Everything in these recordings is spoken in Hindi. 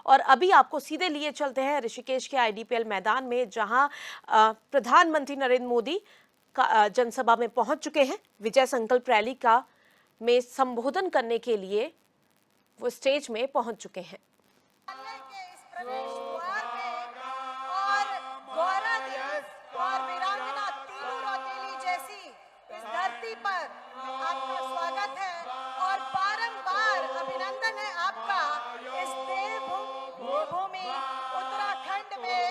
और अभी आपको सीधे लिए चलते हैं ऋषिकेश के आईडीपीएल मैदान में, जहां प्रधानमंत्री नरेंद्र मोदी का जनसभा में पहुंच चुके हैं। विजय संकल्प रैली का में संबोधन करने के लिए वो स्टेज में पहुंच चुके हैं। पर आपका स्वागत है और बारंबार अभिनंदन है आपका इस देवभूमि उत्तराखंड में।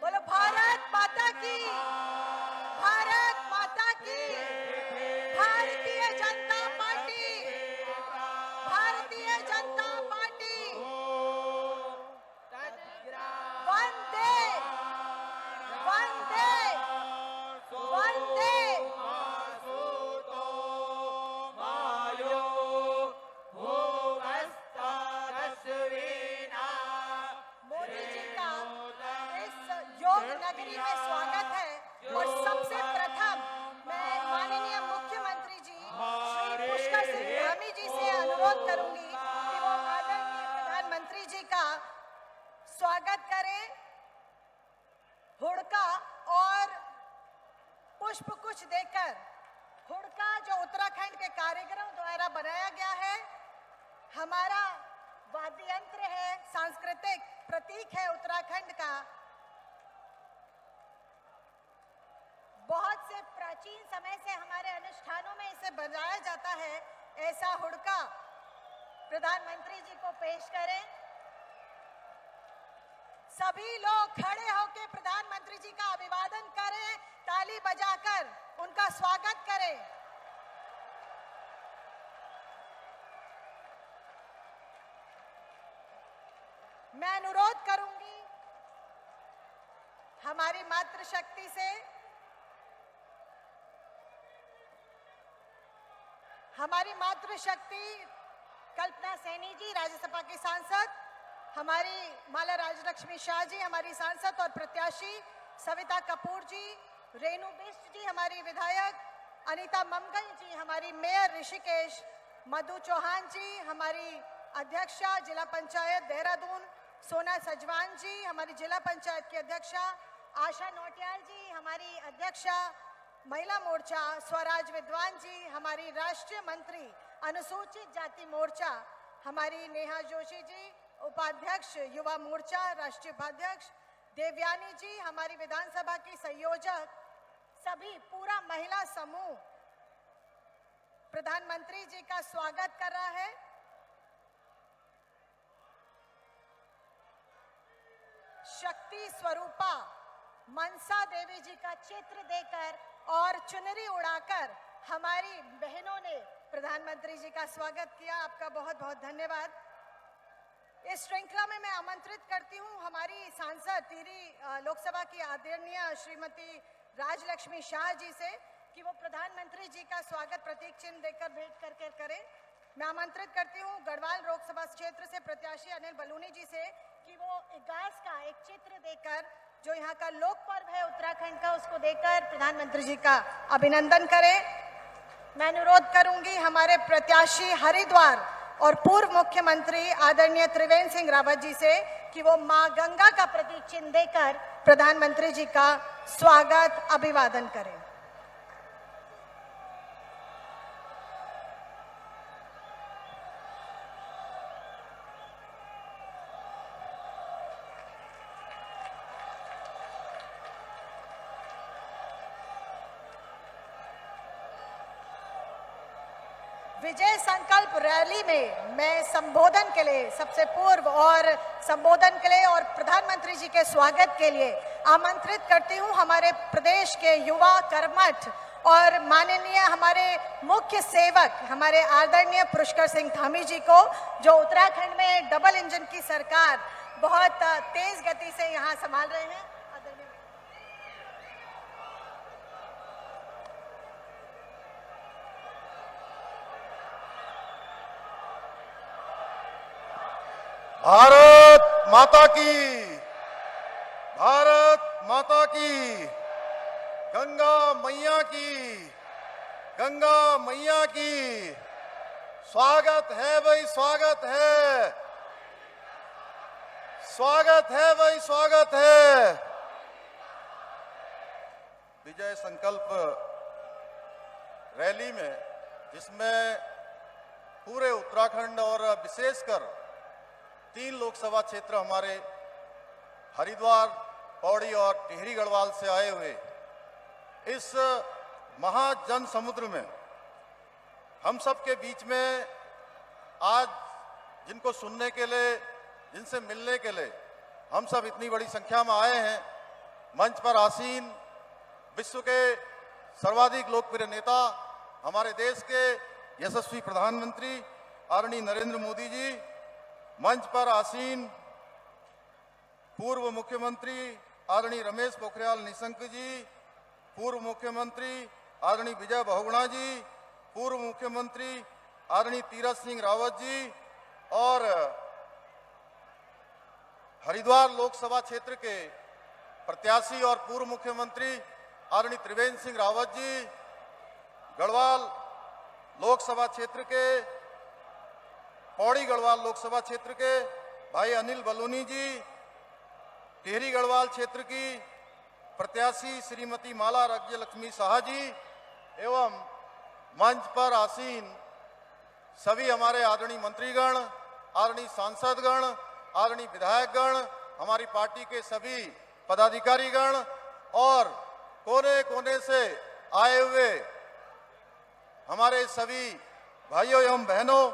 बोलो भारत माता की, भारत माता की, भारतीय जनता पार्टी, भारतीय जनता पार्टी, वंदे वंदे वंदे मोदी जी का इस योग नगरी में स्वागत है। और सबसे प्रथम मैं माननीय मुख्यमंत्री जी श्री पुष्कर सिंह धामी जी से अनुरोध करूंगी कि वो आदरणीय प्रधानमंत्री जी का स्वागत करें। हुड़का और पुष्प कुछ देकर, हुड़का जो उत्तराखंड के कारीगरों द्वारा बनाया गया है, हमारा वाद्य यंत्र है, सांस्कृतिक प्रतीक है उत्तराखंड का। बहुत से प्राचीन समय से हमारे अनुष्ठानों में इसे बजाया जाता है। ऐसा हुड़का प्रधानमंत्री जी को पेश करें। सभी लोग खड़े होकर प्रधानमंत्री जी का अभिवादन करें, ताली बजाकर उनका स्वागत करें। मैं अनुरोध करूंगी हमारी मातृशक्ति से, हमारी मातृशक्ति कल्पना सैनी जी, राज्यसभा की सांसद, हमारी माला राजलक्ष्मी शाह जी, हमारी सांसद और प्रत्याशी, सविता कपूर जी, रेणु बिष्ट जी, हमारी विधायक, अनीता ममगई जी, हमारी मेयर ऋषिकेश, मधु चौहान जी, हमारी अध्यक्षा जिला पंचायत देहरादून, सोना सजवान जी, हमारी जिला पंचायत की अध्यक्षा, आशा नोटियाल जी, हमारी अध्यक्षा महिला मोर्चा, स्वराज विद्वान जी, हमारी राष्ट्रीय मंत्री अनुसूचित जाति मोर्चा, हमारी नेहा जोशी जी, उपाध्यक्ष युवा मोर्चा, राष्ट्रीय उपाध्यक्ष देवयानी जी, हमारी विधानसभा की संयोजक, सभी पूरा महिला समूह प्रधानमंत्री जी का स्वागत कर रहा है। शक्ति स्वरूपा मनसा देवी जी का चित्र देकर और चुनरी उड़ाकर हमारी बहनों ने प्रधानमंत्री जी का स्वागत किया। आपका बहुत बहुत धन्यवाद। इस श्रृंखला में मैं आमंत्रित करती हूं हमारी सांसद टिहरी लोकसभा की आदरणीय श्रीमती राजलक्ष्मी शाह जी से कि वो प्रधानमंत्री जी का स्वागत प्रतीक चिन्ह देकर भेंट करके करें। मैं आमंत्रित करती हूं गढ़वाल लोकसभा क्षेत्र से प्रत्याशी अनिल बलूनी जी से कि वो इगास का एक चित्र देकर, जो यहाँ का लोक पर्व है उत्तराखंड का, उसको देकर प्रधानमंत्री जी का अभिनंदन करें। मैं अनुरोध करूंगी हमारे प्रत्याशी हरिद्वार और पूर्व मुख्यमंत्री आदरणीय त्रिवेंद्र सिंह रावत जी से कि वो मां गंगा का प्रतीक चिन्ह देकर प्रधानमंत्री जी का स्वागत अभिवादन करें। विजय संकल्प रैली में मैं संबोधन के लिए सबसे पूर्व और संबोधन के लिए और प्रधानमंत्री जी के स्वागत के लिए आमंत्रित करती हूं हमारे प्रदेश के युवा कर्मठ और माननीय हमारे मुख्य सेवक, हमारे आदरणीय पुष्कर सिंह धामी जी को, जो उत्तराखंड में डबल इंजन की सरकार बहुत तेज गति से यहां संभाल रहे हैं। भारत माता की, भारत माता की, गंगा मैया की, गंगा मैया की, स्वागत है भाई, स्वागत है, स्वागत है भाई, स्वागत है। विजय संकल्प रैली में, जिसमें पूरे उत्तराखंड और विशेषकर 3 लोकसभा क्षेत्र हमारे हरिद्वार, पौड़ी और टिहरी गढ़वाल से आए हुए इस महाजन समुद्र में हम सब के बीच में आज जिनको सुनने के लिए, जिनसे मिलने के लिए हम सब इतनी बड़ी संख्या में आए हैं, मंच पर आसीन विश्व के सर्वाधिक लोकप्रिय नेता, हमारे देश के यशस्वी प्रधानमंत्री आदरणीय नरेंद्र मोदी जी, मंच पर आसीन पूर्व मुख्यमंत्री आदरणीय रमेश पोखरियाल निशंक जी, पूर्व मुख्यमंत्री आदरणीय विजय बहुगुणा जी, पूर्व मुख्यमंत्री आदरणीय तीरथ सिंह रावत जी और हरिद्वार लोकसभा क्षेत्र के प्रत्याशी और पूर्व मुख्यमंत्री आदरणीय त्रिवेंद्र सिंह रावत जी, गढ़वाल लोकसभा क्षेत्र के, पौड़ी गढ़वाल लोकसभा क्षेत्र के भाई अनिल बलूनी जी, टिहरी गढ़वाल क्षेत्र की प्रत्याशी श्रीमती माला राज्य लक्ष्मी शाह जी एवं मंच पर आसीन सभी हमारे आदरणीय मंत्रीगण, आदरणीय सांसदगण, आदरणीय विधायकगण, हमारी पार्टी के सभी पदाधिकारीगण और कोने कोने से आए हुए हमारे सभी भाइयों एवं बहनों,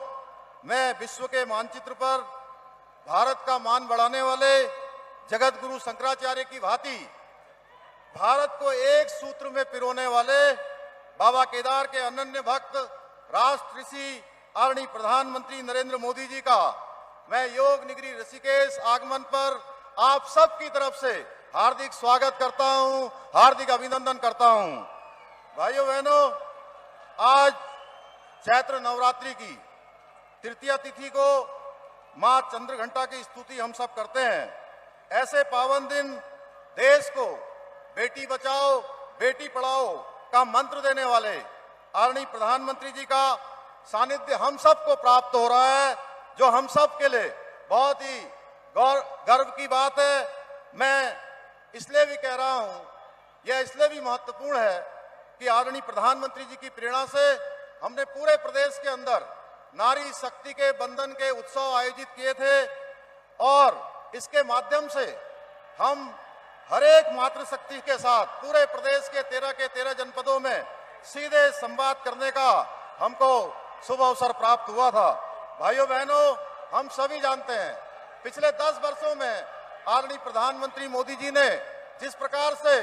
मैं विश्व के मानचित्र पर भारत का मान बढ़ाने वाले जगत गुरु शंकराचार्य की भांति भारत को एक सूत्र में पिरोने वाले बाबा केदार के अनन्य भक्त राष्ट्र ऋषि आदरणीय प्रधानमंत्री नरेंद्र मोदी जी का मैं योग निगरी ऋषिकेश आगमन पर आप सब की तरफ से हार्दिक स्वागत करता हूं, हार्दिक अभिनंदन करता हूं। भाइयों बहनों, आज चैत्र नवरात्रि की तृतीया तिथि को मां चंद्रघंटा की स्तुति हम सब करते हैं। ऐसे पावन दिन देश को बेटी बचाओ बेटी पढ़ाओ का मंत्र देने वाले आदरणीय प्रधानमंत्री जी का सानिध्य हम सबको प्राप्त हो रहा है, जो हम सब के लिए बहुत ही गर्व की बात है। मैं इसलिए भी कह रहा हूं, यह इसलिए भी महत्वपूर्ण है कि आदरणीय प्रधानमंत्री जी की प्रेरणा से हमने पूरे प्रदेश के अंदर नारी शक्ति के बंधन के उत्सव आयोजित किए थे और इसके माध्यम से हम हर एक मातृशक्ति के साथ पूरे प्रदेश के 13 जनपदों में सीधे संवाद करने का हमको शुभ अवसर प्राप्त हुआ था। भाइयों बहनों, हम सभी जानते हैं पिछले 10 वर्षों में आदरणीय प्रधानमंत्री मोदी जी ने जिस प्रकार से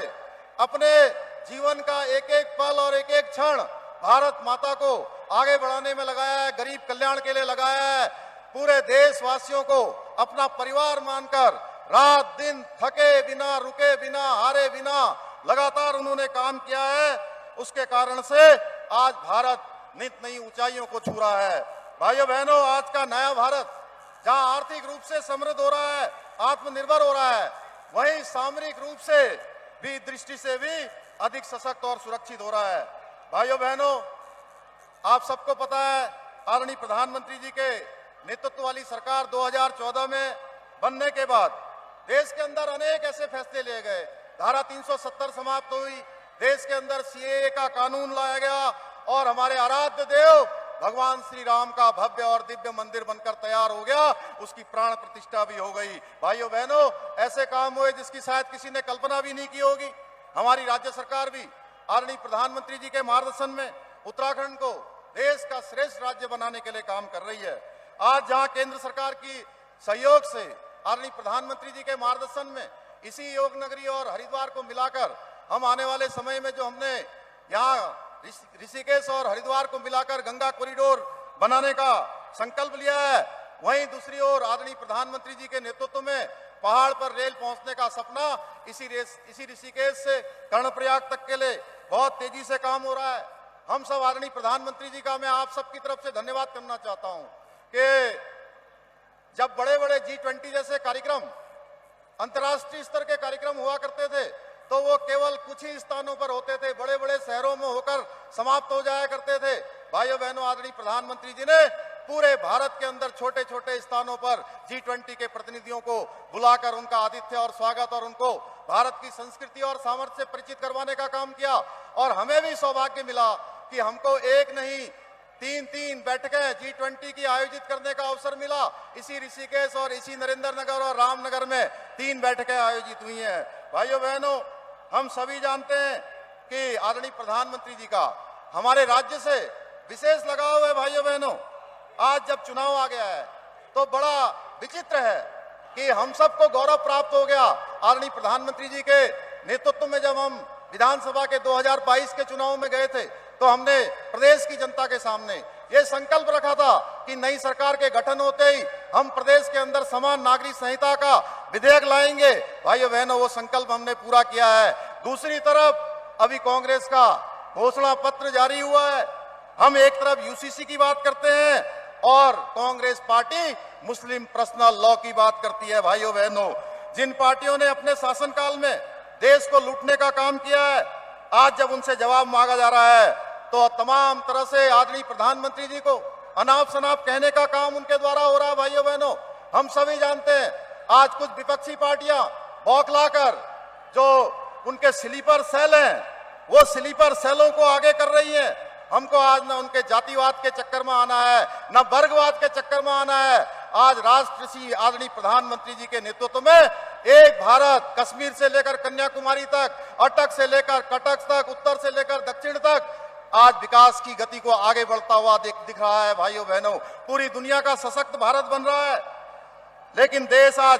अपने जीवन का एक एक पल और एक एक क्षण भारत माता को आगे बढ़ाने में लगाया है, गरीब कल्याण के लिए लगाया है, पूरे देशवासियों को अपना परिवार मानकर रात दिन थके बिना, रुके बिना, हारे बिना लगातार उन्होंने काम किया है। उसके कारण से आज भारत नित नई ऊंचाइयों को छू रहा है। भाइयों बहनों, आज का नया भारत जहां आर्थिक रूप से समृद्ध हो रहा है, आत्मनिर्भर हो रहा है, वहीं सामरिक रूप से भी दृष्टि से भी अधिक सशक्त और सुरक्षित हो रहा है। भाइयों बहनों, आप सबको पता है आदरणीय प्रधानमंत्री जी के नेतृत्व वाली सरकार 2014 में बनने के बाद देश के अंदर अनेक ऐसे फैसले लिए गए। धारा 370 समाप्त हुई, देश के अंदर सीएए का कानून लाया गया और हमारे आराध्य देव भगवान श्री राम का भव्य और दिव्य मंदिर बनकर तैयार हो गया, उसकी प्राण प्रतिष्ठा भी हो गई। भाइयों बहनों, ऐसे काम हुए जिसकी शायद किसी ने कल्पना भी नहीं की होगी। हमारी राज्य सरकार भी आदरणीय प्रधानमंत्री जी के मार्गदर्शन में उत्तराखंड को देश का श्रेष्ठ राज्य बनाने के लिए काम कर रही है। आज जहां केंद्र सरकार की सहयोग से आदरणीय प्रधानमंत्री जी के मार्गदर्शन में इसी योग नगरी और हरिद्वार को मिलाकर हम आने वाले समय में जो हमने यहाँ ऋषिकेश और हरिद्वार को मिलाकर गंगा कॉरिडोर बनाने का संकल्प लिया है, वहीं दूसरी ओर आदरणीय प्रधानमंत्री जी के नेतृत्व में पहाड़ पर रेल पहुंचने का सपना इसी ऋषिकेश से कर्णप्रयाग तक के लिए बहुत तेजी से काम हो रहा है। हम सब आदरणीय प्रधानमंत्री जी का मैं आप सबकी तरफ से धन्यवाद करना चाहता हूं कि जब बड़े बड़े G20 जैसे कार्यक्रम, अंतर्राष्ट्रीय स्तर के कार्यक्रम हुआ करते थे तो वो केवल कुछ ही स्थानों पर होते थे, बड़े बड़े शहरों में होकर समाप्त हो जाया करते थे। भाइयों बहनों, आदरणीय प्रधानमंत्री जी ने पूरे भारत के अंदर छोटे छोटे स्थानों पर G20 के प्रतिनिधियों को बुलाकर उनका आतिथ्य और स्वागत और उनको भारत की संस्कृति और सामर्थ्य से परिचित करवाने का काम किया। और हमें भी सौभाग्य मिला कि हमको एक नहीं तीन बैठकें G20 की आयोजित करने का अवसर मिला। इसी ऋषिकेश और इसी नरेंद्र नगर और रामनगर में 3 बैठकें आयोजित हुई हैं। भाइयों बहनों, हम सभी जानते हैं कि आदरणीय प्रधानमंत्री जी का हमारे राज्य से विशेष लगाव है। भाइयों बहनों, आज जब चुनाव आ गया है तो बड़ा विचित्र है कि हम सबको गौरव प्राप्त हो गया। आदरणीय प्रधानमंत्री जी के नेतृत्व में जब हम विधानसभा के 2022 के चुनाव में गए थे तो हमने प्रदेश की जनता के सामने ये संकल्प रखा था कि नई सरकार के गठन होते ही हम प्रदेश के अंदर समान नागरिक संहिता का विधेयक लाएंगे। भाइयों बहनों, वो संकल्प हमने पूरा किया है। दूसरी तरफ अभी कांग्रेस का घोषणा पत्र जारी हुआ है। हम एक तरफ यूसीसी की बात करते हैं और कांग्रेस पार्टी मुस्लिम पर्सनल लॉ की बात करती है। भाइयों बहनों, जिन पार्टियों ने अपने शासनकाल में देश को लूटने का काम किया है, आज जब उनसे जवाब मांगा जा रहा है तो तमाम तरह से आदरणीय प्रधानमंत्री जी को अनाप शनाप कहने का काम उनके द्वारा हो रहा है। भाइयों बहनों, हम सभी जानते हैं आज कुछ विपक्षी पार्टियां बौखलाकर जो उनके स्लीपर सेल हैं वो स्लीपर सेलों को आगे कर रही हैं। हमको आज न उनके जातिवाद के चक्कर में आना है, न वर्गवाद के चक्कर में आना है। आज राष्ट्रश्री आदरणीय प्रधानमंत्री जी के नेतृत्व में एक भारत, कश्मीर से लेकर कन्याकुमारी तक, अटक से लेकर कटक तक, उत्तर से लेकर दक्षिण तक, आज विकास की गति को आगे बढ़ता हुआ दिख रहा है। भाइयों बहनों, पूरी दुनिया का सशक्त भारत बन रहा है। लेकिन देश आज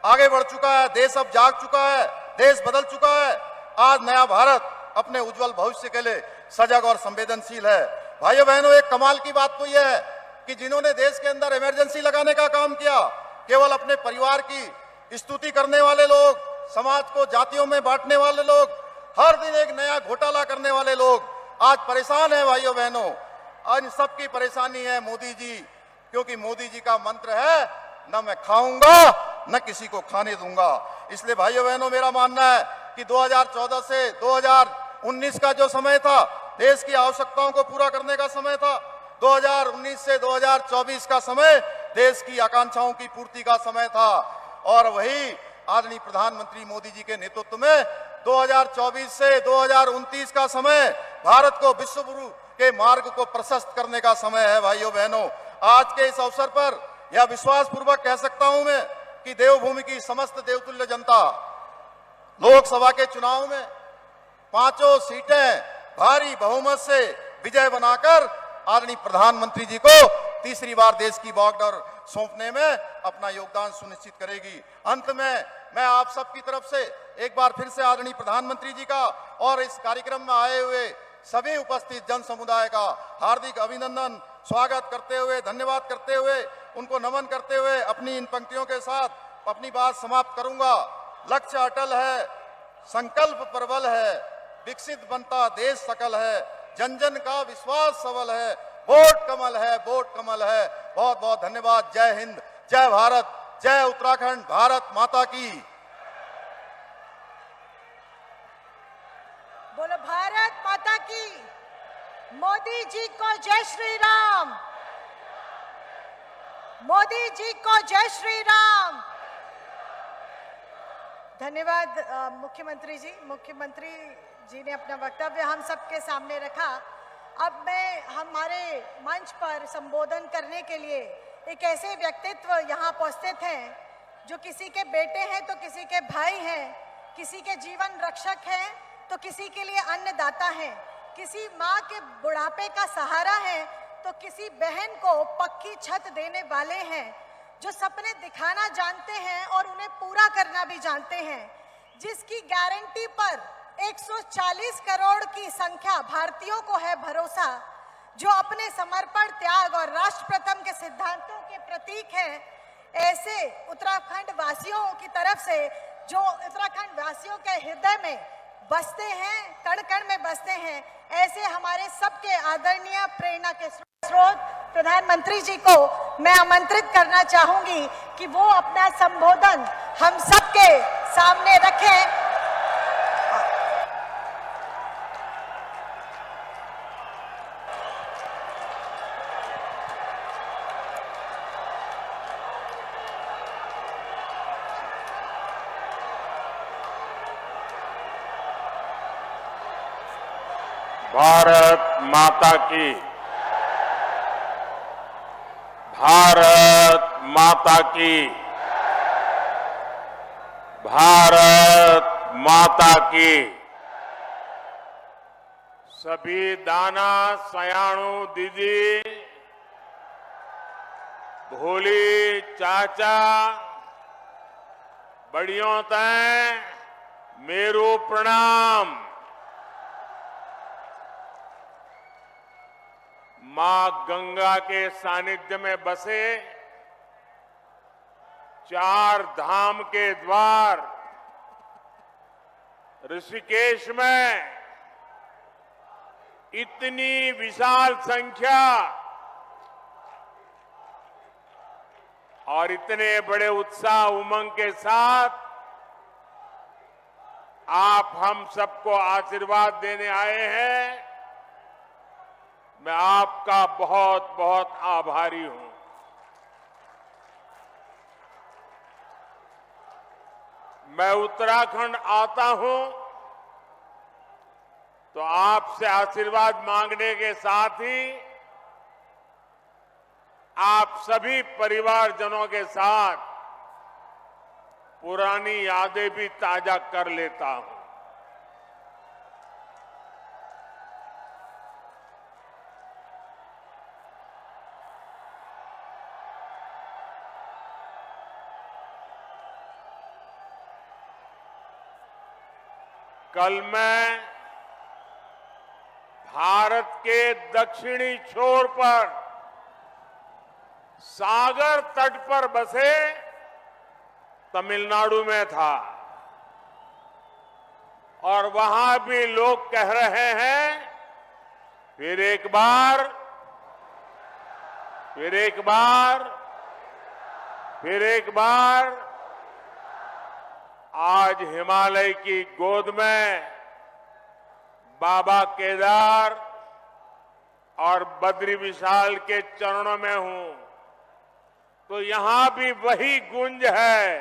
आगे बढ़ चुका है, देश अब जाग चुका है, देश बदल चुका है। आज नया भारत अपने उज्जवल भविष्य के लिए सजग और संवेदनशील है। भाइयों बहनों, एक कमाल की बात तो यह है कि जिन्होंने देश के अंदर इमरजेंसी लगाने का काम किया, केवल अपने परिवार की स्तुति करने वाले लोग, समाज को जातियों में बांटने वाले लोग, हर दिन एक नया घोटाला करने वाले लोग आज परेशान है। भाइयों बहनों, इन सबकी परेशानी है मोदी जी, क्योंकि मोदी जी का मंत्र है न मैं खाऊंगा न किसी को खाने दूंगा। इसलिए भाइयों बहनों, मेरा मानना है कि 2014 से 2019 का जो समय था, देश की आवश्यकताओं को पूरा करने का समय था। 2019 से 2024 का समय देश की आकांक्षाओं की पूर्ति का समय था। और वही आदरणीय प्रधानमंत्री मोदी जी के नेतृत्व में 2024 से 2029 का समय भारत को विश्व गुरु के मार्ग को प्रशस्त करने का समय है। भाइयों बहनों, आज के इस अवसर पर यह विश्वास पूर्वक कह सकता हूं मैं कि देवभूमि की समस्त देवतुल्य जनता लोकसभा के चुनाव में 5 सीटें भारी बहुमत से विजय बनाकर आदरणीय प्रधानमंत्री जी को तीसरी बार देश की बॉर्डर सौंपने में अपना योगदान सुनिश्चित करेगी। अंत में मैं आप सबकी तरफ से एक बार फिर से आदरणीय प्रधानमंत्री जी का और इस कार्यक्रम में आए हुए सभी उपस्थित जन समुदाय का हार्दिक अभिनंदन, स्वागत करते हुए, धन्यवाद करते हुए, उनको नमन करते हुए अपनी इन पंक्तियों के साथ अपनी बात समाप्त करूंगा। लक्ष्य अटल है, संकल्प प्रबल है, विकसित बनता देश सकल है, जन जन का विश्वास सबल है, वोट कमल है, वोट कमल है। बहुत बहुत धन्यवाद। जय हिंद, जय भारत, जय उत्तराखंड, भारत माता की। बोलो भारत माता की। मोदी जी को जय श्री राम, मोदी जी को जय श्री राम। धन्यवाद मुख्यमंत्री जी ने अपना वक्तव्य हम सबके सामने रखा। अब मैं हमारे मंच पर संबोधन करने के लिए एक ऐसे व्यक्तित्व यहाँ उपस्थित हैं जो किसी के बेटे हैं तो किसी के भाई हैं, किसी के जीवन रक्षक हैं तो किसी के लिए अन्नदाता हैं, किसी माँ के बुढ़ापे का सहारा है तो किसी बहन को पक्की छत देने वाले हैं, जो सपने दिखाना जानते हैं और उन्हें पूरा करना भी जानते हैं, जिसकी गारंटी पर 140 करोड़ की संख्या भारतीयों को है भरोसा, जो अपने समर्पण, त्याग और राष्ट्र प्रथम के सिद्धांतों के प्रतीक हैं। ऐसे उत्तराखंड वासियों की तरफ से, जो उत्तराखंड वासियों के हृदय में बसते हैं, कण कण में बसते हैं, ऐसे हमारे सबके आदरणीय प्रेरणा के स्रोत प्रधानमंत्री जी को मैं आमंत्रित करना चाहूंगी कि वो अपना संबोधन हम सबके सामने रखें। भारत माता की। भारत माता की। भारत माता की। सभी दाना सयाणु दीदी, भोली चाचा, बड़ियों तय मेरू प्रणाम। मां गंगा के सानिध्य में बसे 4 धाम के द्वार ऋषिकेश में इतनी विशाल संख्या और इतने बड़े उत्साह उमंग के साथ आप हम सबको आशीर्वाद देने आए हैं। मैं आपका बहुत बहुत आभारी हूं। मैं उत्तराखंड आता हूं तो आपसे आशीर्वाद मांगने के साथ ही आप सभी परिवारजनों के साथ पुरानी यादें भी ताजा कर लेता हूं। कल मैं भारत के दक्षिणी छोर पर सागर तट पर बसे तमिलनाडु में था और वहां भी लोग कह रहे हैं फिर एक बार, फिर एक बार, फिर एक बार। आज हिमालय की गोद में बाबा केदार और बद्री विशाल के चरणों में हूं तो यहां भी वही गूंज है,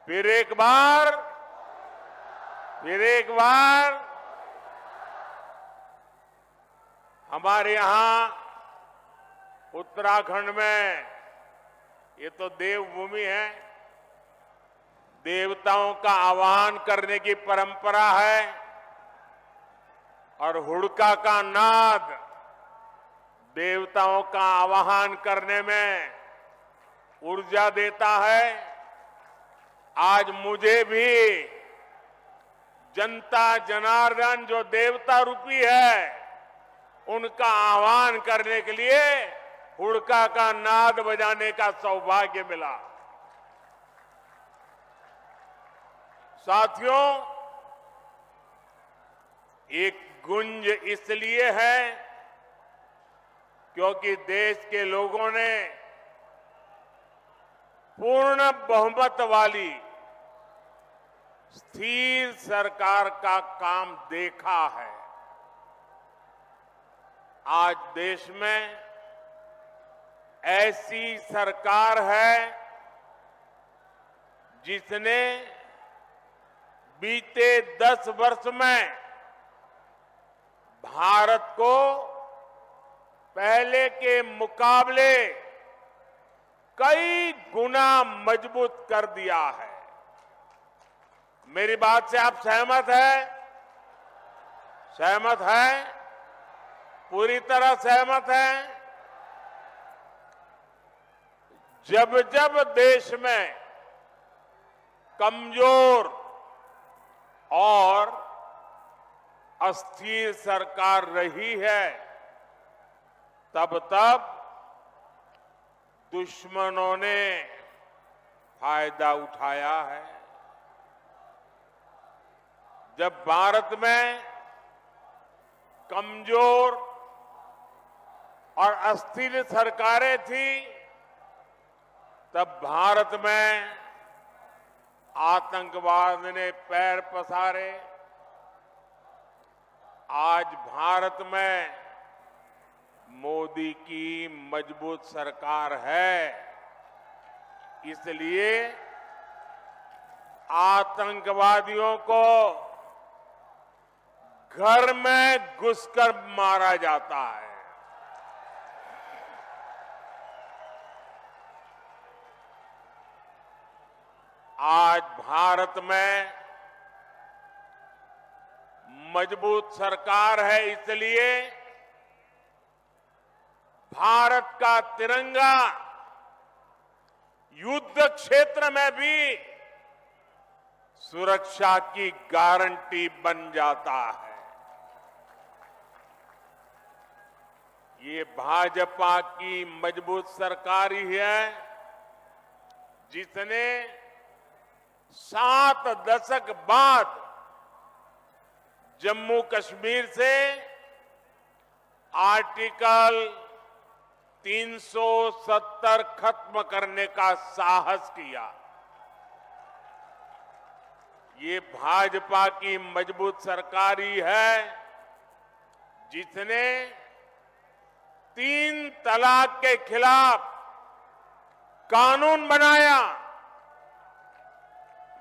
फिर एक बार, फिर एक बार। हमारे यहां उत्तराखंड में ये तो देवभूमि है, देवताओं का आह्वान करने की परंपरा है और हुड़का का नाद देवताओं का आह्वान करने में ऊर्जा देता है। आज मुझे भी जनता जनार्दन जो देवता रूपी है उनका आह्वान करने के लिए हुड़का का नाद बजाने का सौभाग्य मिला। साथियों, एक गुंज इसलिए है क्योंकि देश के लोगों ने पूर्ण बहुमत वाली स्थिर सरकार का काम देखा है। आज देश में ऐसी सरकार है जिसने बीते 10 वर्ष में भारत को पहले के मुकाबले कई गुना मजबूत कर दिया है। मेरी बात से आप सहमत हैं? सहमत हैं? पूरी तरह सहमत हैं? जब जब देश में कमजोर और अस्थिर सरकार रही है तब तब दुश्मनों ने फायदा उठाया है। जब भारत में कमजोर और अस्थिर सरकारें थी तब भारत में आतंकवाद ने पैर पसारे। आज भारत में मोदी की मजबूत सरकार है, इसलिए आतंकवादियों को घर में घुसकर मारा जाता है। आज भारत में मजबूत सरकार है, इसलिए भारत का तिरंगा युद्ध क्षेत्र में भी सुरक्षा की गारंटी बन जाता है। ये भाजपा की मजबूत सरकार ही है जिसने 7 दशक बाद जम्मू कश्मीर से आर्टिकल 370 खत्म करने का साहस किया। ये भाजपा की मजबूत सरकार ही है जिसने 3 तलाक के खिलाफ कानून बनाया।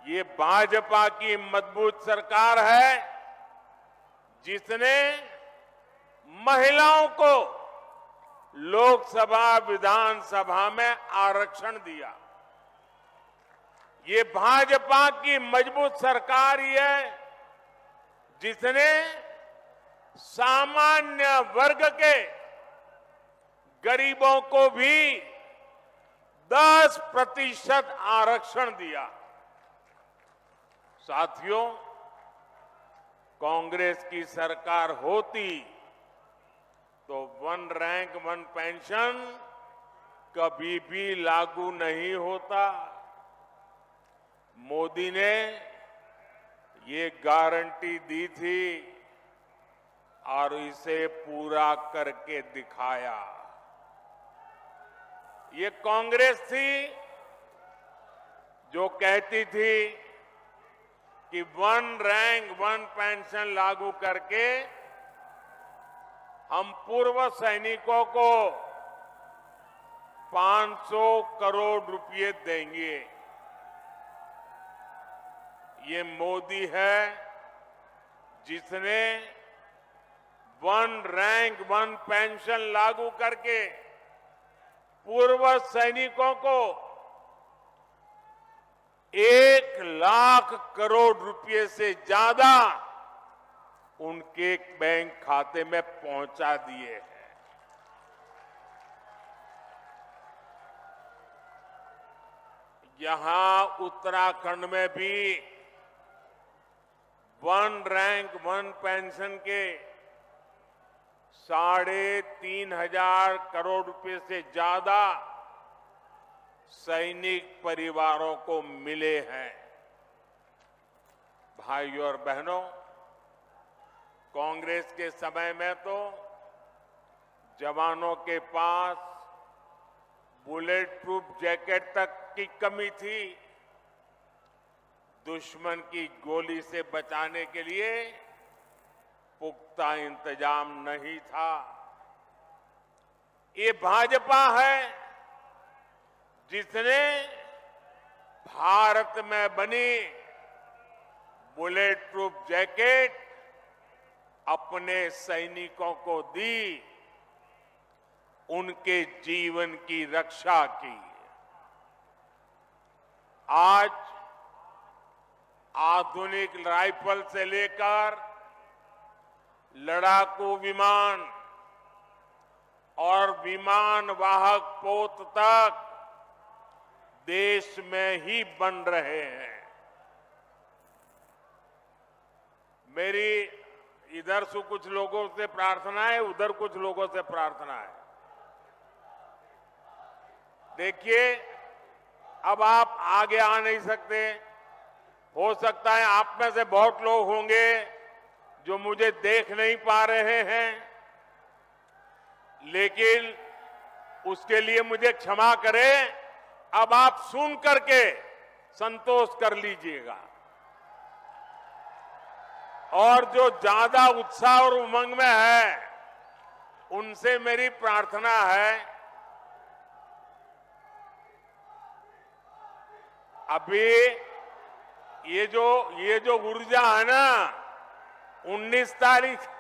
ये भाजपा की मजबूत सरकार है जिसने महिलाओं को लोकसभा विधानसभा में आरक्षण दिया। ये भाजपा की मजबूत सरकार ही है जिसने सामान्य वर्ग के गरीबों को भी 10% आरक्षण दिया। साथियों, कांग्रेस की सरकार होती तो 1 रैंक 1 पेंशन कभी भी लागू नहीं होता। मोदी ने ये गारंटी दी थी और इसे पूरा करके दिखाया। ये कांग्रेस थी जो कहती थी कि 1 रैंक 1 पेंशन लागू करके हम पूर्व सैनिकों को 500 करोड़ रुपए देंगे। ये मोदी है जिसने 1 रैंक 1 पेंशन लागू करके पूर्व सैनिकों को 1 लाख करोड़ रुपए से ज्यादा उनके बैंक खाते में पहुंचा दिए हैं। यहां उत्तराखंड में भी 1 रैंक 1 पेंशन के 3,500 करोड़ रुपए से ज्यादा सैनिक परिवारों को मिले हैं। भाइयों और बहनों, कांग्रेस के समय में तो जवानों के पास बुलेट प्रूफ जैकेट तक की कमी थी। दुश्मन की गोली से बचाने के लिए पुख्ता इंतजाम नहीं था। ये भाजपा है जिसने भारत में बनी बुलेट प्रूफ जैकेट अपने सैनिकों को दी, उनके जीवन की रक्षा की। आज आधुनिक राइफल से लेकर लड़ाकू विमान और विमान वाहक पोत तक देश में ही बन रहे हैं। मेरी इधर से कुछ लोगों से प्रार्थना है, उधर कुछ लोगों से प्रार्थना है। देखिए, अब आप आगे आ नहीं सकते। हो सकता है आप में से बहुत लोग होंगे जो मुझे देख नहीं पा रहे हैं, लेकिन उसके लिए मुझे क्षमा करें। अब आप सुन करके संतोष कर लीजिएगा। और जो ज्यादा उत्साह और उमंग में है, उनसे मेरी प्रार्थना है, अभी ये जो ऊर्जा है ना, 19 तारीख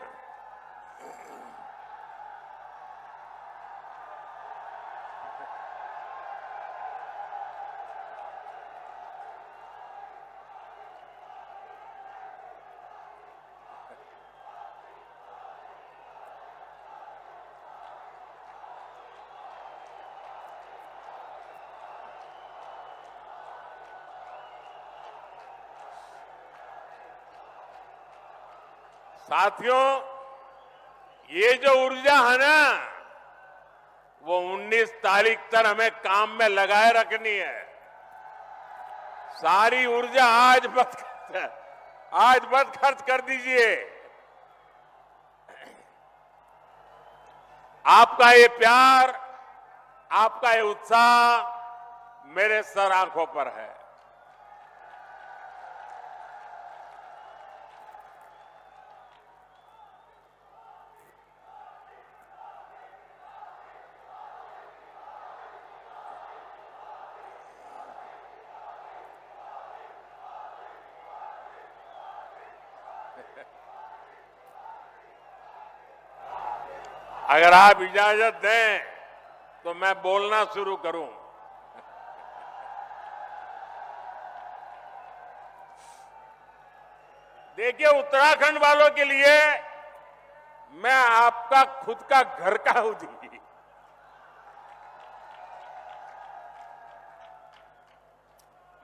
साथियों, ये जो ऊर्जा है ना, वो 19 तारीख तक हमें काम में लगाए रखनी है। सारी ऊर्जा आज मत खर्च कर दीजिए। आपका ये प्यार, आपका ये उत्साह मेरे सर आंखों पर है। अगर आप इजाजत दें तो मैं बोलना शुरू करूं। देखिए, उत्तराखंड वालों के लिए मैं आपका खुद का घर का हूं जी।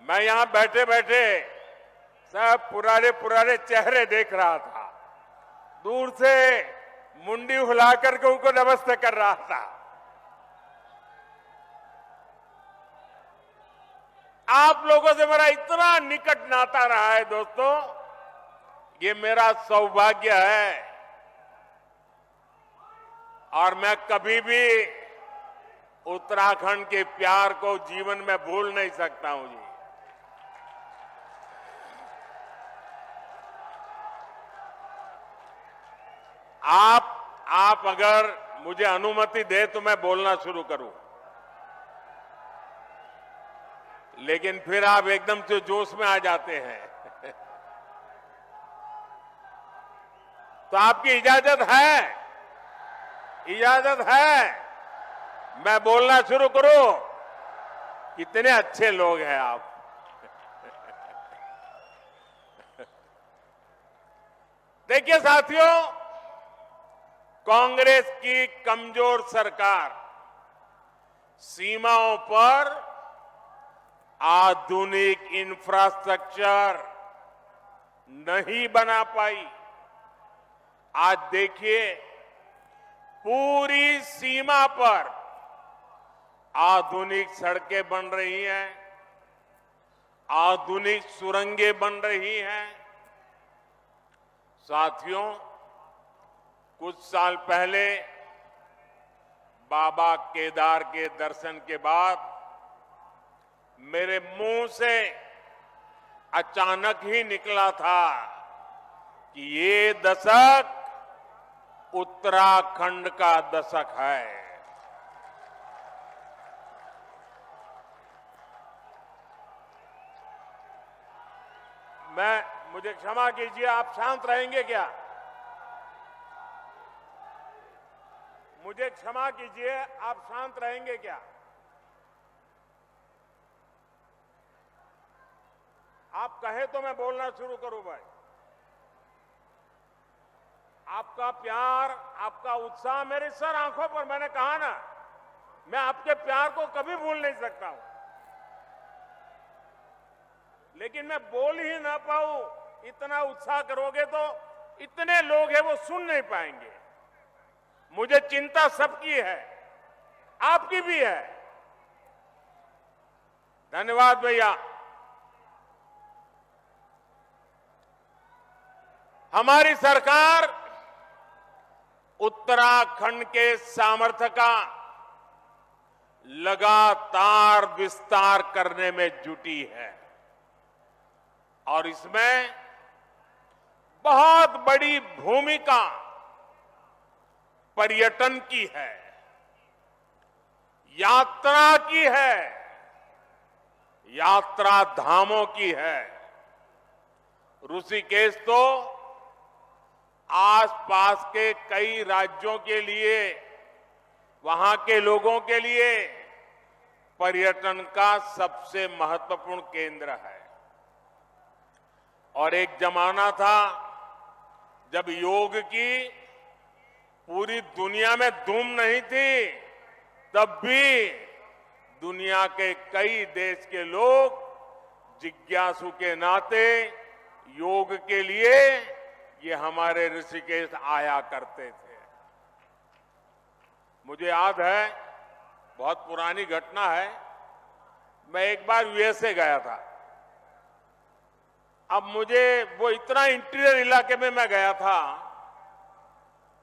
मैं यहां बैठे बैठे सब पुराने चेहरे देख रहा था। दूर से मुंडी हिलाकर के उनको नमस्ते कर रहा था। आप लोगों से मेरा इतना निकट नाता रहा है दोस्तों, ये मेरा सौभाग्य है और मैं कभी भी उत्तराखंड के प्यार को जीवन में भूल नहीं सकता हूं जी। आप अगर मुझे अनुमति दे तो मैं बोलना शुरू करूं, लेकिन फिर आप एकदम से जोश में आ जाते हैं। तो आपकी इजाजत है? इजाजत है मैं बोलना शुरू करूं? कितने अच्छे लोग हैं आप। देखिए साथियों, कांग्रेस की कमजोर सरकार सीमाओं पर आधुनिक इंफ्रास्ट्रक्चर नहीं बना पाई। आज देखिए, पूरी सीमा पर आधुनिक सड़कें बन रही हैं, आधुनिक सुरंगें बन रही हैं। साथियों, कुछ साल पहले बाबा केदार के दर्शन के बाद मेरे मुंह से अचानक ही निकला था कि ये दशक उत्तराखंड का दशक है। मुझे क्षमा कीजिए, आप शांत रहेंगे क्या? मुझे क्षमा कीजिए, आप शांत रहेंगे क्या? आप कहे तो मैं बोलना शुरू करूं भाई। आपका प्यार, आपका उत्साह मेरे सर आंखों पर, मैंने कहा ना, मैं आपके प्यार को कभी भूल नहीं सकता हूं। लेकिन मैं बोल ही ना पाऊं, इतना उत्साह करोगे तो इतने लोग हैं वो सुन नहीं पाएंगे। मुझे चिंता सबकी है, आपकी भी है। धन्यवाद भैया। हमारी सरकार उत्तराखंड के सामर्थ्य का लगातार विस्तार करने में जुटी है और इसमें बहुत बड़ी भूमिका पर्यटन की है, यात्रा की है, यात्रा धामों की है। ऋषिकेश तो आसपास के कई राज्यों के लिए, वहां के लोगों के लिए पर्यटन का सबसे महत्वपूर्ण केंद्र है। और एक जमाना था जब योग की पूरी दुनिया में धूम नहीं थी, तब भी दुनिया के कई देश के लोग जिज्ञासु के नाते योग के लिए ये हमारे ऋषिकेश आया करते थे। मुझे याद है, बहुत पुरानी घटना है, मैं एक बार यूएसए गया था। अब मुझे वो इतना इंटीरियर इलाके में मैं गया था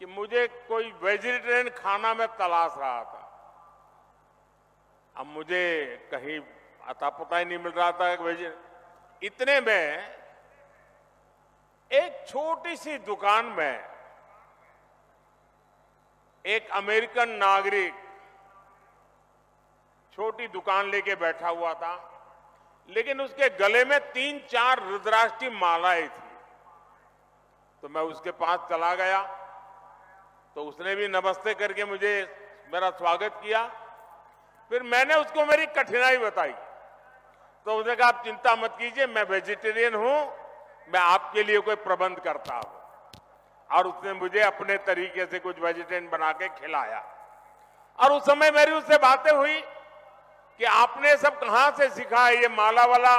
कि मुझे कोई वेजिटेरियन खाना में तलाश रहा था। अब मुझे कहीं अता पता ही नहीं मिल रहा था इतने में एक छोटी सी दुकान में एक अमेरिकन नागरिक छोटी दुकान लेके बैठा हुआ था, लेकिन उसके गले में 3-4 रुद्राक्ष की मालाएं थी। तो मैं उसके पास चला गया, तो उसने भी नमस्ते करके मुझे मेरा स्वागत किया। फिर मैंने उसको मेरी कठिनाई बताई, तो उसने कहा आप चिंता मत कीजिए, मैं वेजिटेरियन हूं, मैं आपके लिए कोई प्रबंध करता हूं। और उसने मुझे अपने तरीके से कुछ वेजिटेरियन बना के खिलाया। और उस समय मेरी उससे बातें हुई कि आपने सब कहां से सीखा है ये माला वाला?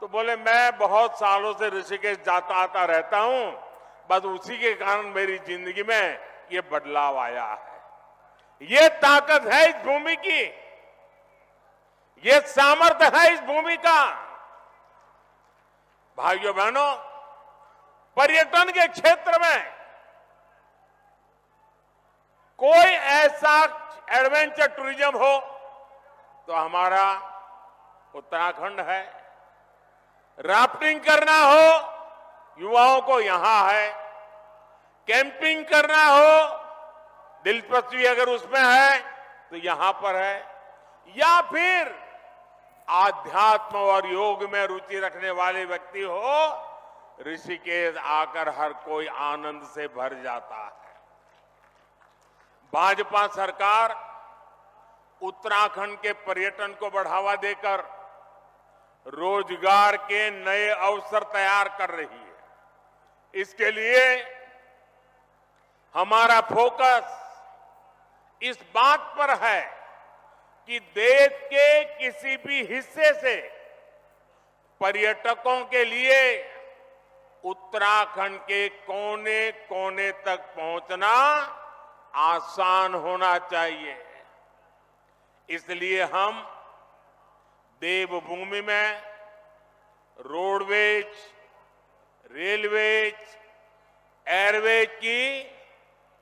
तो बोले मैं बहुत सालों से ऋषिकेश जाता आता रहता हूं, बस उसी के कारण मेरी जिंदगी में ये बदलाव आया है। ये ताकत है इस भूमि की, ये सामर्थ्य है इस भूमि का। भाइयों बहनों, पर्यटन के क्षेत्र में कोई ऐसा एडवेंचर टूरिज्म हो तो हमारा उत्तराखंड है। राफ्टिंग करना हो युवाओं को यहां है, कैंपिंग करना हो दिलचस्पी अगर उसमें है तो यहां पर है, या फिर आध्यात्म और योग में रुचि रखने वाले व्यक्ति हो, ऋषिकेश आकर हर कोई आनंद से भर जाता है। भाजपा सरकार उत्तराखंड के पर्यटन को बढ़ावा देकर रोजगार के नए अवसर तैयार कर रही है। इसके लिए हमारा फोकस इस बात पर है कि देश के किसी भी हिस्से से पर्यटकों के लिए उत्तराखंड के कोने कोने तक पहुंचना आसान होना चाहिए। इसलिए हम देवभूमि में रोडवेज, रेलवेज, एयरवेज की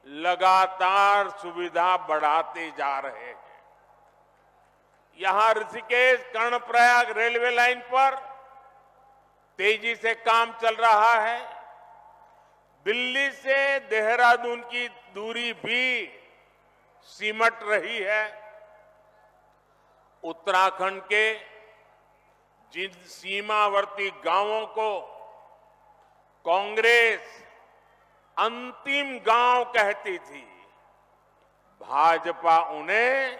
लगातार सुविधा बढ़ाते जा रहे हैं। यहां ऋषिकेश कर्णप्रयाग रेलवे लाइन पर तेजी से काम चल रहा है। दिल्ली से देहरादून की दूरी भी सिमट रही है। उत्तराखंड के जिन सीमावर्ती गांवों को कांग्रेस अंतिम गांव कहती थी, भाजपा उन्हें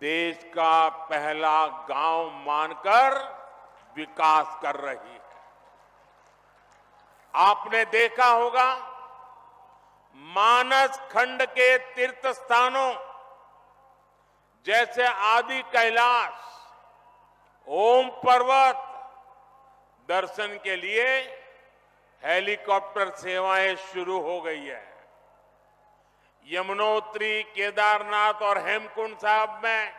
देश का पहला गांव मानकर विकास कर रही है। आपने देखा होगा मानस खंड के तीर्थ स्थानों जैसे आदि कैलाश, ओम पर्वत दर्शन के लिए हेलीकॉप्टर सेवाएं शुरू हो गई है। यमुनोत्री, केदारनाथ और हेमकुंड साहब में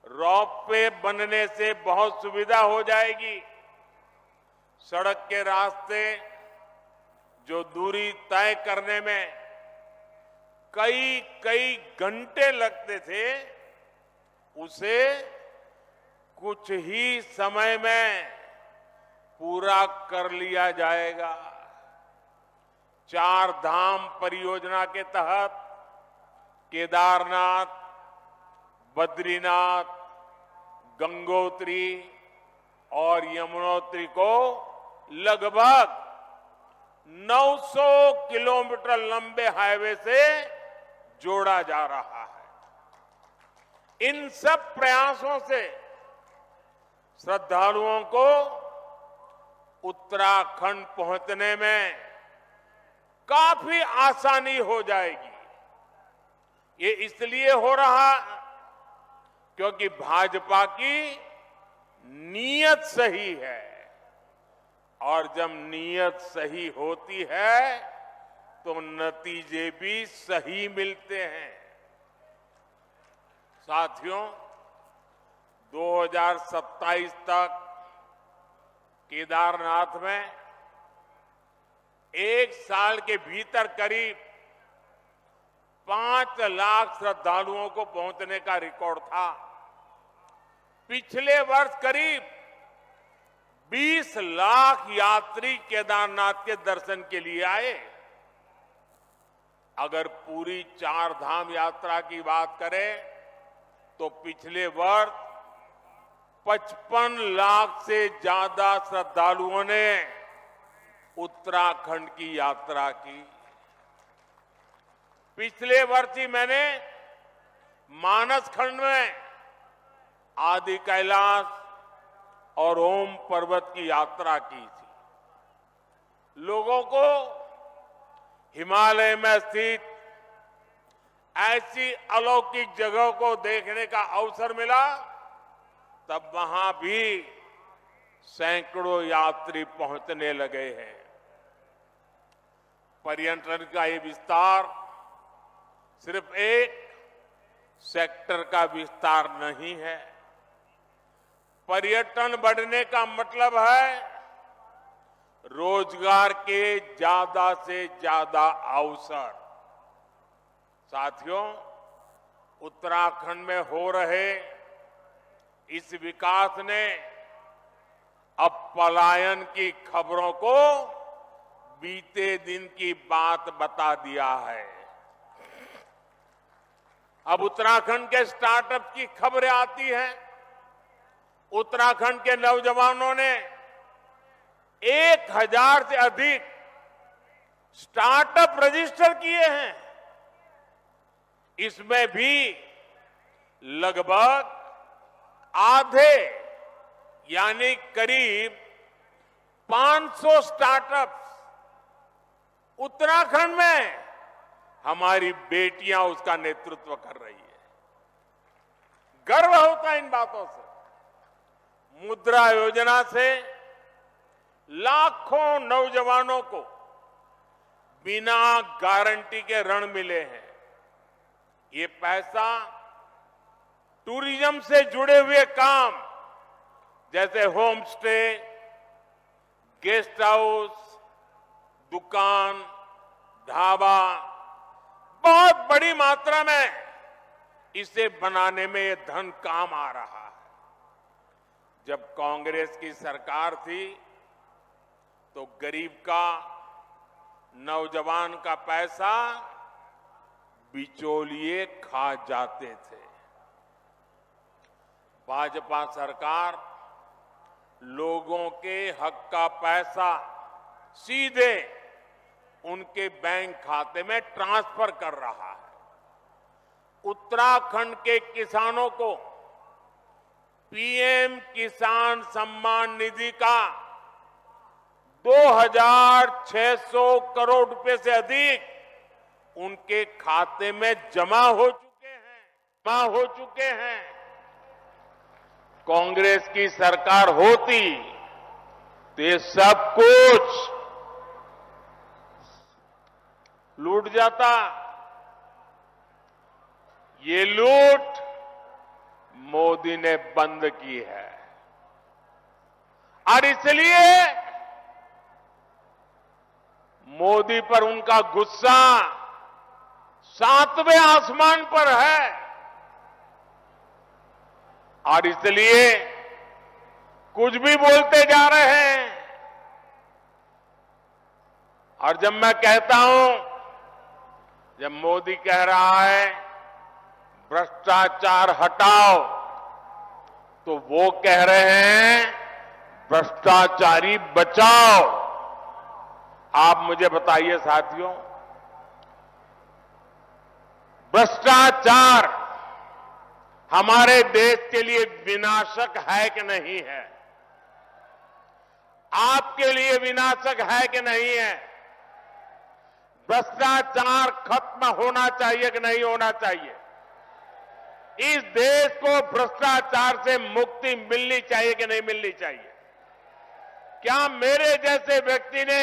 रोपवे बनने से बहुत सुविधा हो जाएगी। सड़क के रास्ते जो दूरी तय करने में कई घंटे लगते थे, उसे कुछ ही समय में पूरा कर लिया जाएगा। 4 धाम परियोजना के तहत केदारनाथ, बद्रीनाथ, गंगोत्री और यमुनोत्री को लगभग 900 किलोमीटर लंबे हाईवे से जोड़ा जा रहा है। इन सब प्रयासों से श्रद्धालुओं को उत्तराखंड पहुंचने में काफी आसानी हो जाएगी। ये इसलिए हो रहा क्योंकि भाजपा की नीयत सही है, और जब नीयत सही होती है तो नतीजे भी सही मिलते हैं। साथियों, 2027 तक केदारनाथ में एक साल के भीतर करीब 5 लाख श्रद्धालुओं को पहुंचने का रिकॉर्ड था। पिछले वर्ष करीब 20 लाख यात्री केदारनाथ के दर्शन के लिए आए। अगर पूरी 4 धाम यात्रा की बात करें तो पिछले वर्ष 55 लाख से ज्यादा श्रद्धालुओं ने उत्तराखंड की यात्रा की। पिछले वर्ष ही मैंने मानस खंड में आदि कैलाश और ओम पर्वत की यात्रा की थी। लोगों को हिमालय में स्थित ऐसी अलौकिक जगह को देखने का अवसर मिला, तब वहां भी सैकड़ों यात्री पहुंचने लगे हैं। पर्यटन का ये विस्तार सिर्फ एक सेक्टर का विस्तार नहीं है। पर्यटन बढ़ने का मतलब है रोजगार के ज्यादा से ज्यादा अवसर। साथियों, उत्तराखंड में हो रहे इस विकास ने अब पलायन की खबरों को बीते दिन की बात बता दिया है। अब उत्तराखंड के स्टार्टअप की खबरें आती हैं। उत्तराखंड के नौजवानों ने 1000 से अधिक स्टार्टअप रजिस्टर किए हैं। इसमें भी लगभग आधे यानी करीब 500 स्टार्टअप्स उत्तराखंड में हमारी बेटियां उसका नेतृत्व कर रही है। गर्व होता है इन बातों से। मुद्रा योजना से लाखों नौजवानों को बिना गारंटी के ऋण मिले हैं। ये पैसा टूरिज्म से जुड़े हुए काम जैसे होम स्टे, गेस्ट हाउस, दुकान, ढाबा, बहुत बड़ी मात्रा में इसे बनाने में ये धन काम आ रहा है। जब कांग्रेस की सरकार थी तो गरीब का, नौजवान का पैसा बिचौलिए खा जाते थे। भाजपा सरकार लोगों के हक का पैसा सीधे उनके बैंक खाते में ट्रांसफर कर रहा है। उत्तराखंड के किसानों को पीएम किसान सम्मान निधि का 2600 करोड़ रुपए से अधिक उनके खाते में जमा हो चुके हैं। कांग्रेस की सरकार होती तो ये सब कुछ लूट जाता। ये लूट मोदी ने बंद की है, और इसलिए मोदी पर उनका गुस्सा 7वें आसमान पर है। और इसलिए कुछ भी बोलते जा रहे हैं। और जब मैं कहता हूं, जब मोदी कह रहा है भ्रष्टाचार हटाओ, तो वो कह रहे हैं भ्रष्टाचारी बचाओ। आप मुझे बताइए साथियों, भ्रष्टाचार हमारे देश के लिए विनाशक है कि नहीं है? आपके लिए विनाशक है कि नहीं है? भ्रष्टाचार खत्म होना चाहिए कि नहीं होना चाहिए? इस देश को भ्रष्टाचार से मुक्ति मिलनी चाहिए कि नहीं मिलनी चाहिए? क्या मेरे जैसे व्यक्ति ने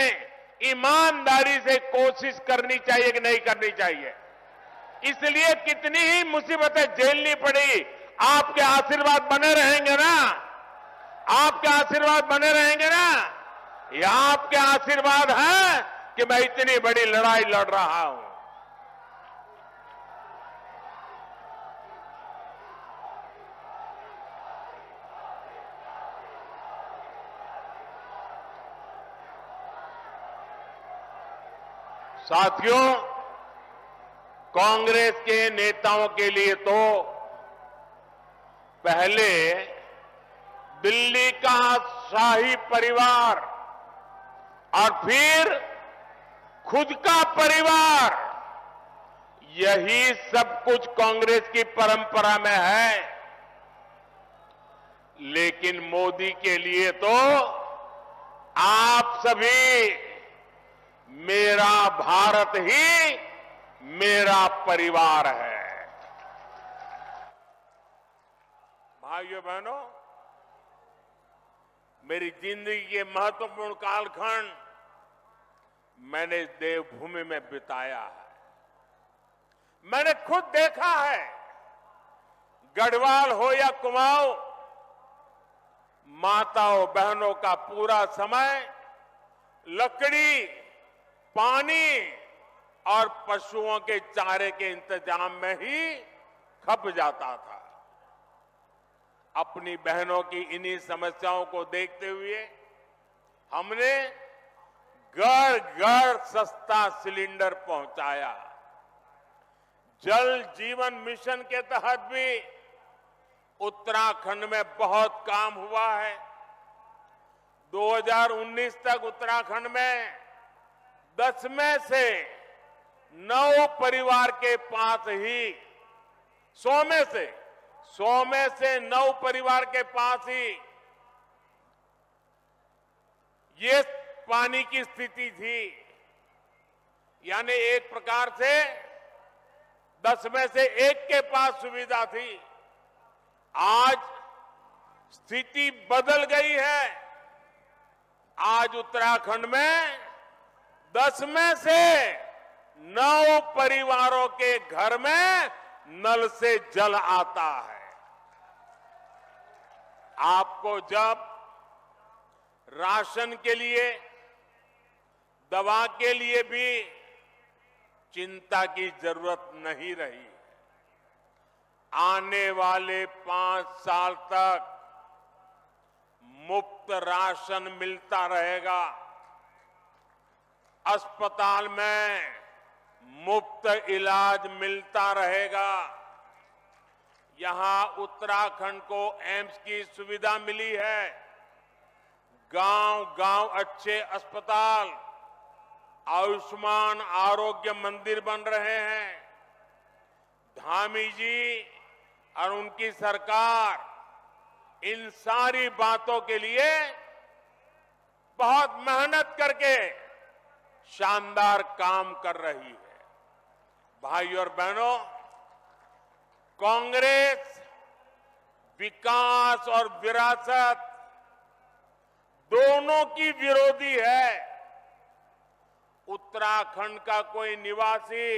ईमानदारी से कोशिश करनी चाहिए कि नहीं करनी चाहिए? इसलिए कितनी ही मुसीबतें झेलनी पड़ी, आपके आशीर्वाद बने रहेंगे ना? आपके आशीर्वाद बने रहेंगे ना? ये आपके आशीर्वाद है कि मैं इतनी बड़ी लड़ाई लड़ रहा हूं। साथियों, कांग्रेस के नेताओं के लिए तो पहले दिल्ली का शाही परिवार और फिर खुद का परिवार, यही सब कुछ कांग्रेस की परंपरा में है। लेकिन मोदी के लिए तो आप सभी, मेरा भारत ही मेरा परिवार है। भाइयों बहनों, मेरी जिंदगी के महत्वपूर्ण कालखंड मैंने इस देवभूमि में बिताया है। मैंने खुद देखा है, गढ़वाल हो या कुमाऊं, माताओं बहनों का पूरा समय लकड़ी, पानी और पशुओं के चारे के इंतजाम में ही खप जाता था। अपनी बहनों की इन्हीं समस्याओं को देखते हुए हमने घर घर सस्ता सिलेंडर पहुंचाया। जल जीवन मिशन के तहत भी उत्तराखंड में बहुत काम हुआ है। 2019 तक उत्तराखंड में 10 में से 9 परिवार के पास ही 100 में से 9 परिवार के पास ही ये पानी की स्थिति थी। यानी एक प्रकार से 10 में से 1 के पास सुविधा थी। आज स्थिति बदल गई है। आज उत्तराखंड में 10 में से 9 परिवारों के घर में नल से जल आता है। आपको जब राशन के लिए, दवा के लिए भी चिंता की जरूरत नहीं रही। आने वाले 5 साल तक मुफ्त राशन मिलता रहेगा। अस्पताल में मुफ्त इलाज मिलता रहेगा। यहां उत्तराखंड को एम्स की सुविधा मिली है। गांव-गांव अच्छे अस्पताल, आयुष्मान आरोग्य मंदिर बन रहे हैं। धामी जी और उनकी सरकार इन सारी बातों के लिए बहुत मेहनत करके शानदार काम कर रही है। भाइयों और बहनों, कांग्रेस विकास और विरासत दोनों की विरोधी है। उत्तराखंड का कोई निवासी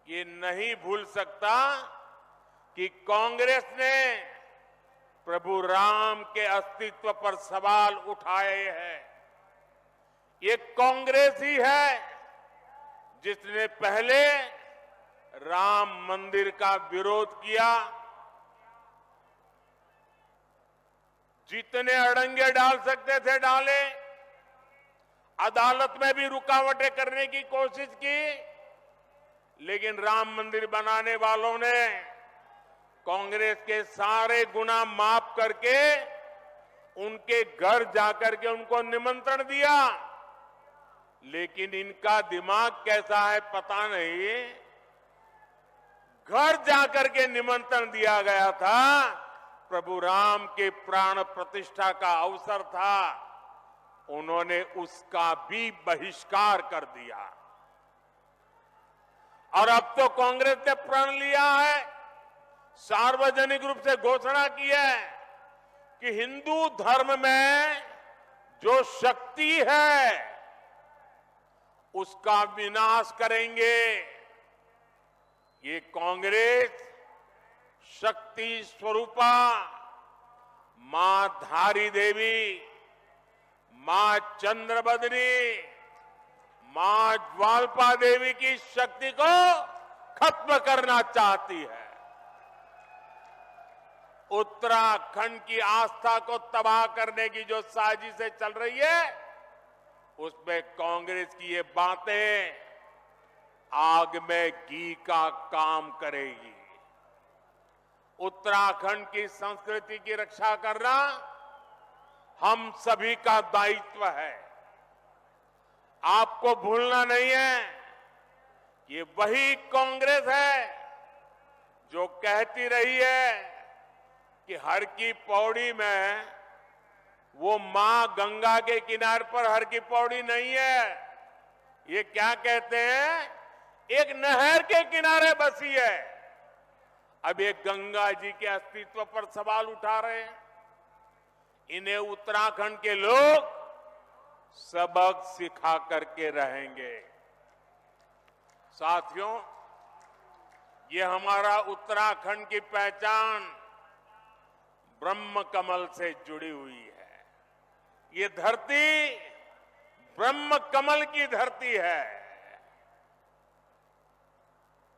ये नहीं भूल सकता कि कांग्रेस ने प्रभु राम के अस्तित्व पर सवाल उठाए हैं। ये कांग्रेस ही है जिसने पहले राम मंदिर का विरोध किया। जितने अड़ंगे डाल सकते थे डाले, अदालत में भी रुकावटें करने की कोशिश की, लेकिन राम मंदिर बनाने वालों ने कांग्रेस के सारे गुनाह माफ करके उनके घर जाकर के उनको निमंत्रण दिया लेकिन इनका दिमाग कैसा है पता नहीं। घर जाकर के निमंत्रण दिया गया था, प्रभु राम के प्राण प्रतिष्ठा का अवसर था, उन्होंने उसका भी बहिष्कार कर दिया। और अब तो कांग्रेस ने प्रण लिया है, सार्वजनिक रूप से घोषणा की है कि हिंदू धर्म में जो शक्ति है उसका विनाश करेंगे। ये कांग्रेस शक्ति स्वरूपा मां धारी देवी, मां चंद्रबदनी, मां ज्वालपा देवी की शक्ति को खत्म करना चाहती है। उत्तराखंड की आस्था को तबाह करने की जो साजिशें चल रही है, उसमें कांग्रेस की ये बातें आग में घी का काम करेगी। उत्तराखंड की संस्कृति की रक्षा करना हम सभी का दायित्व है। आपको भूलना नहीं है, ये वही कांग्रेस है जो कहती रही है कि हर की पौड़ी में वो मां गंगा के किनारे पर हर की पौड़ी नहीं है। ये क्या कहते हैं, एक नहर के किनारे बसी है। अब ये गंगा जी के अस्तित्व पर सवाल उठा रहे हैं। इन्हें उत्तराखंड के लोग सबक सिखा करके रहेंगे। साथियों, ये हमारा उत्तराखंड की पहचान ब्रह्म कमल से जुड़ी हुई है। ये धरती ब्रह्म कमल की धरती है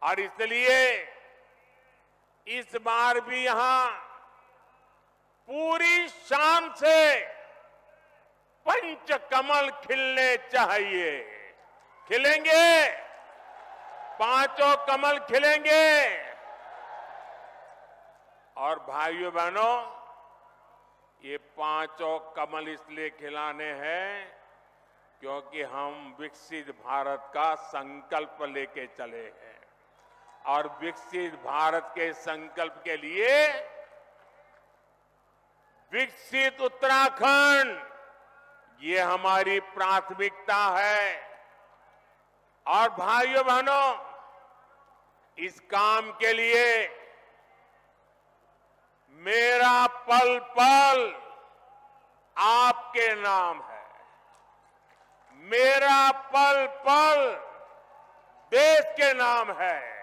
और इसलिए इस बार भी यहां पूरी शान से पंच कमल खिलने चाहिए। खिलेंगे, पांचों कमल खिलेंगे। और भाइयों बहनों, ये पांचों कमल इसलिए खिलाने हैं क्योंकि हम विकसित भारत का संकल्प लेके चले हैं। और विकसित भारत के संकल्प के लिए विकसित उत्तराखंड, ये हमारी प्राथमिकता है। और भाइयों बहनों, इस काम के लिए मेरा पल पल आपके नाम है। मेरा पल पल देश के नाम है।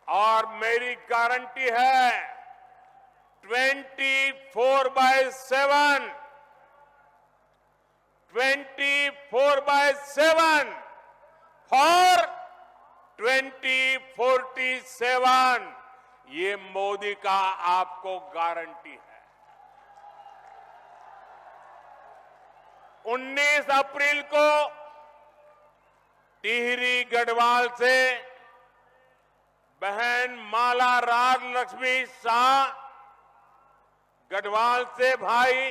और मेरी गारंटी है 24/7 फॉर 2047, ये मोदी का आपको गारंटी है। 19 अप्रैल को टिहरी गढ़वाल से बहन माला राज लक्ष्मी शाह, गढ़वाल से भाई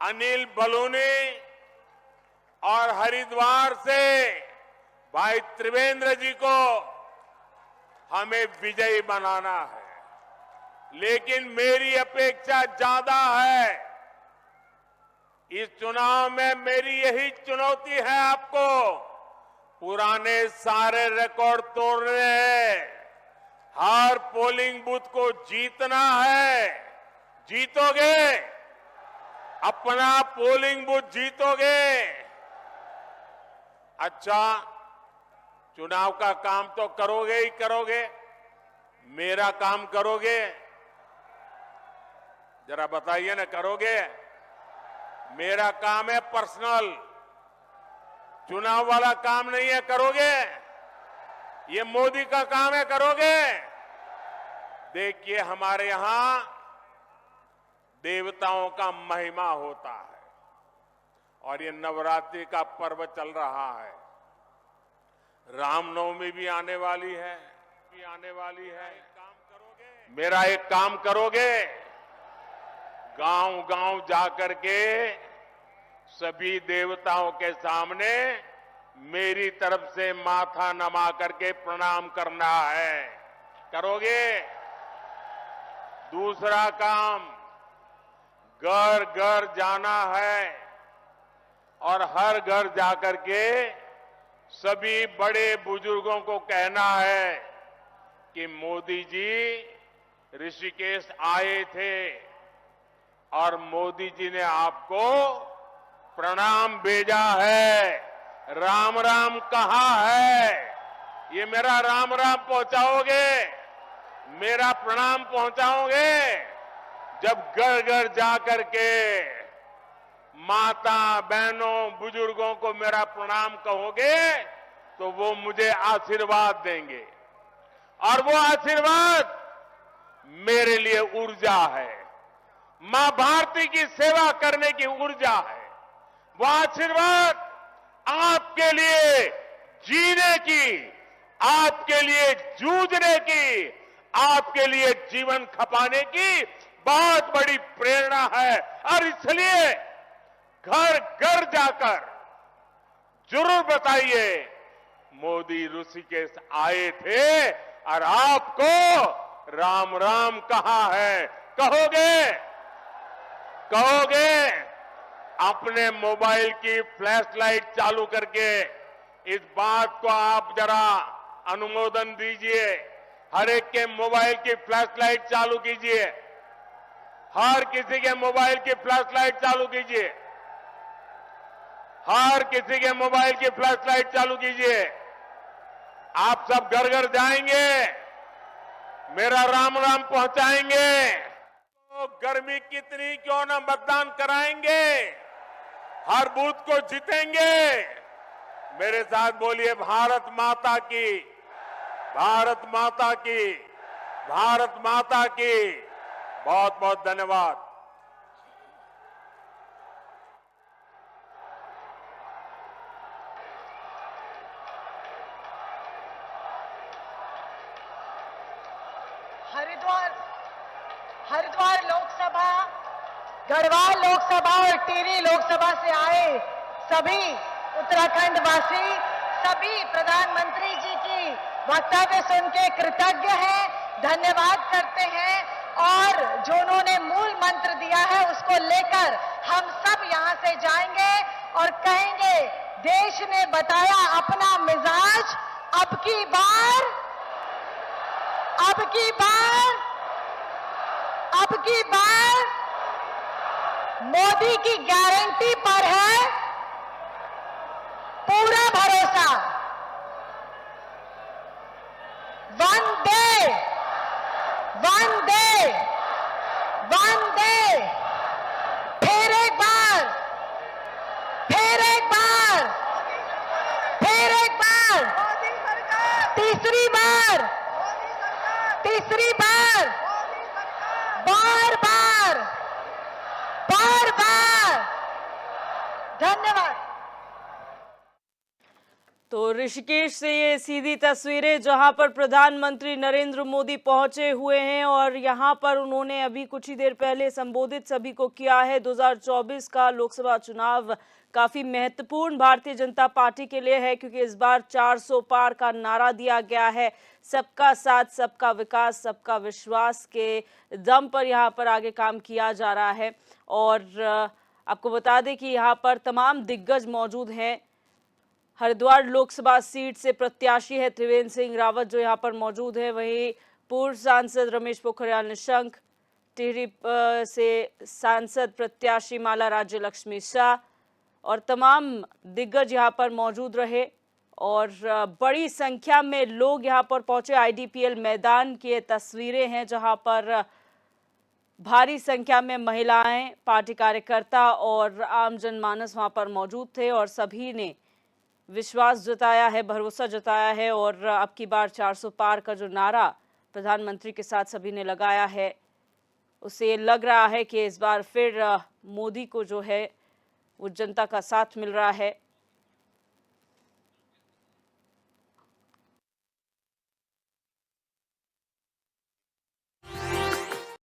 अनिल बलूनी और हरिद्वार से भाई त्रिवेंद्र जी को हमें विजयी बनाना है। लेकिन मेरी अपेक्षा ज्यादा है। इस चुनाव में मेरी यही चुनौती है आपको, पुराने सारे रिकॉर्ड तोड़ने हैं। हर पोलिंग बूथ को जीतना है। जीतोगे? अपना पोलिंग बूथ जीतोगे? अच्छा, चुनाव का काम तो करोगे ही करोगे, मेरा काम करोगे? जरा बताइए ना, करोगे? मेरा काम है पर्सनल, चुनाव वाला काम नहीं है। करोगे? ये मोदी का काम है, करोगे? देखिए, हमारे यहां देवताओं का महिमा होता है और ये नवरात्रि का पर्व चल रहा है। रामनवमी भी आने वाली है, मेरा एक काम करोगे? गांव गांव जाकर के सभी देवताओं के सामने मेरी तरफ से माथा नमा करके प्रणाम करना है। करोगे? दूसरा काम, घर घर जाना है और हर घर जाकर के सभी बड़े बुजुर्गों को कहना है कि मोदी जी ऋषिकेश आए थे और मोदी जी ने आपको प्रणाम भेजा है, राम राम कहा है। ये मेरा राम राम पहुंचाओगे, मेरा प्रणाम पहुंचाओगे? जब घर घर जाकर के माता बहनों बुजुर्गों को मेरा प्रणाम कहोगे तो वो मुझे आशीर्वाद देंगे और वो आशीर्वाद मेरे लिए ऊर्जा है, मां भारती की सेवा करने की ऊर्जा है। वो आशीर्वाद आपके लिए जीने की, आपके लिए जूझने की, आपके लिए जीवन खपाने की बहुत बड़ी प्रेरणा है। और इसलिए घर घर जाकर जरूर बताइए मोदी ऋषिकेश आए थे और आपको राम राम कहा है। कहोगे? कहोगे? अपने मोबाइल की फ्लैश लाइट चालू करके इस बात को आप जरा अनुमोदन दीजिए। हर एक के मोबाइल की फ्लैश लाइट चालू कीजिए, हर किसी के मोबाइल की फ्लैश लाइट चालू कीजिए, हर किसी के मोबाइल की फ्लैश लाइट चालू कीजिए। आप सब घर घर जाएंगे, मेरा राम राम पहुंचाएंगे। तो गर्मी कितनी क्यों ना मतदान कराएंगे, हर बूथ को जीतेंगे। मेरे साथ बोलिए भारत माता की, भारत माता की, भारत माता की। बहुत बहुत धन्यवाद। हरिद्वार लोकसभा, गढ़वाल लोकसभा और टिहरी लोकसभा से आए सभी उत्तराखंड वासी सभी प्रधानमंत्री जी की वक्तव्य सुन के कृतज्ञ हैं, धन्यवाद करते हैं और जो उन्होंने मूल मंत्र दिया है उसको लेकर हम सब यहाँ से जाएंगे और कहेंगे देश ने बताया अपना मिजाज, अब की बार मोदी की गारंटी पर है पूरा भरोसा। वंदे वंदे वंदे, फिर एक बार, फिर एक बार, फिर एक बार, तीसरी बार, तीसरी बार, बार बार, बार बार। धन्यवाद। तो ऋषिकेश से ये सीधी तस्वीरें जहां पर प्रधानमंत्री नरेंद्र मोदी पहुंचे हुए हैं और यहां पर उन्होंने अभी कुछ ही देर पहले संबोधित सभी को किया है। 2024 का लोकसभा चुनाव काफी महत्वपूर्ण भारतीय जनता पार्टी के लिए है क्योंकि इस बार 400 पार का नारा दिया गया है। सबका साथ, सबका विकास, सबका विश्वास के दम पर यहां पर आगे काम किया जा रहा है। और आपको बता दें कि यहां पर तमाम दिग्गज मौजूद हैं। हरिद्वार लोकसभा सीट से प्रत्याशी है त्रिवेंद्र सिंह रावत जो यहां पर मौजूद है। वहीं पूर्व सांसद रमेश पोखरियाल निशंक, टिहरी से सांसद प्रत्याशी माला राज्य लक्ष्मी शाह और तमाम दिग्गज यहां पर मौजूद रहे और बड़ी संख्या में लोग यहां पर पहुंचे। आईडीपीएल मैदान की ये तस्वीरें हैं जहां पर भारी संख्या में महिलाएं, पार्टी कार्यकर्ता और आम जनमानस वहां पर मौजूद थे और सभी ने विश्वास जताया है, भरोसा जताया है और अब की बार 400 पार का जो नारा प्रधानमंत्री के साथ सभी ने लगाया है उससे ये लग रहा है कि इस बार फिर मोदी को जो है वो जनता का साथ मिल रहा है।